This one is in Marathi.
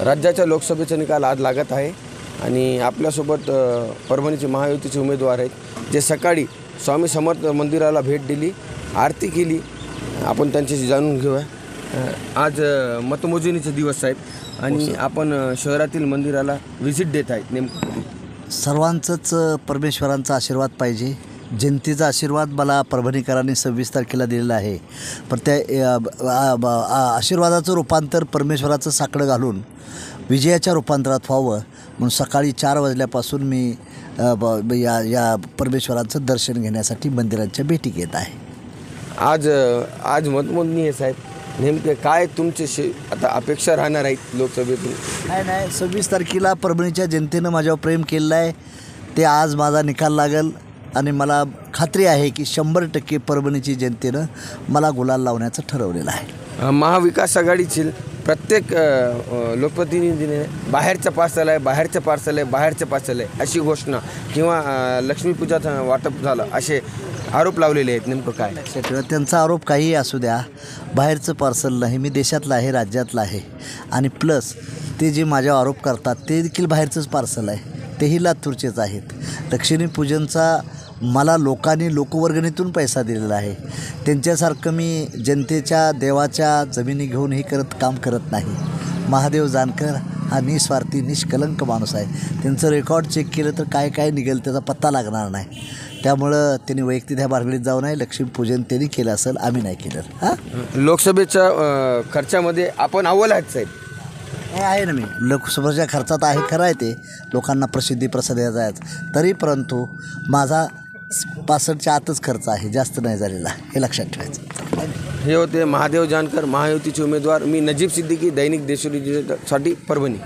राज्याच्या लोकसभेचा निकाल आज लागत आहे आणि आपल्यासोबत परभणीचे महायुतीचे उमेदवार आहेत जे सकाळी स्वामी समर्थ मंदिराला भेट दिली, आरती केली. आपण त्यांच्याशी जाणून घेऊया. आज मतमोजणीचा दिवस साहेब आणि आपण शहरातील मंदिराला व्हिजिट देत आहेत. नेमकं सर्वांचंच परमेश्वरांचा आशीर्वाद पाहिजे. जनतेचा आशीर्वाद मला परभणीकरांनी 26 तारखेला दिलेला आहे. पण त्या आशीर्वादाचं रूपांतर परमेश्वराचं साकडं घालून विजयाच्या रूपांतरात व्हावं म्हणून सकाळी 4 वाजल्यापासून मी या परमेश्वराचं दर्शन घेण्यासाठी मंदिराच्या भेटी घेत आहे. आज मतमोजणी आहे साहेब. नेमके काय तुमचे आता अपेक्षा राहणार आहेत लोकसभेतून? नाही 26 तारखेला परभणीच्या जनतेनं माझ्यावर प्रेम केलेलं आहे. ते आज माझा निकाल लागेल आणि मला खात्री आहे की 100% परभणीची जनतेनं मला गुलाल लावण्याचं ठरवलेलं आहे. महाविकास आघाडीची प्रत्येक लोकप्रतिनिधीने बाहेरचं पार्सल आहे अशी घोषणा किंवा लक्ष्मीपूजाचं वाटप झालं असे आरोप लावलेले आहेत. नेमकं काय? त्यांचा आरोप काहीही असू द्या, बाहेरचं पार्सल नाही, मी देशातलं आहे, राज्यातलं आहे. आणि प्लस ते जे माझ्यावर आरोप करतात ते देखील बाहेरचंच पार्सल आहे, तेही लातूरचेच आहेत. लक्ष्मीपूजनचा मला लोकांनी लोकवर्गणीतून पैसा दिलेला आहे. त्यांच्यासारखं मी जनतेच्या देवाच्या जमिनी घेऊन हे काम करत नाही. महादेव जानकर हा निस्वार्थी निष्कलंक माणूस आहे. त्यांचं रेकॉर्ड चेक केलं तर काय निघेल त्याचा पत्ता लागणार नाही. त्यामुळं त्यांनी वैयक्तिक ह्या बारगडीत जाऊ नये. लक्ष्मीपूजन त्यांनी केलं असेल, आम्ही नाही केलं. लोकसभेच्या खर्चामध्ये आपण अव्वल आहेत साहेब. हे आहे ना, मी लोकसभेच्या खर्चात आहे, खरं आहे. ते लोकांना प्रसिद्धी प्रसाद द्यायचा आहे. तरी परंतु माझा 65च्या आतच खर्च आहे, जास्त नाही झालेला, हे लक्षात ठेवायचं. हे होते महादेव जानकर महायुतीचे उमेदवार. मी नजीब सिद्दीकी, दैनिक देशोरीसाठी परभणी.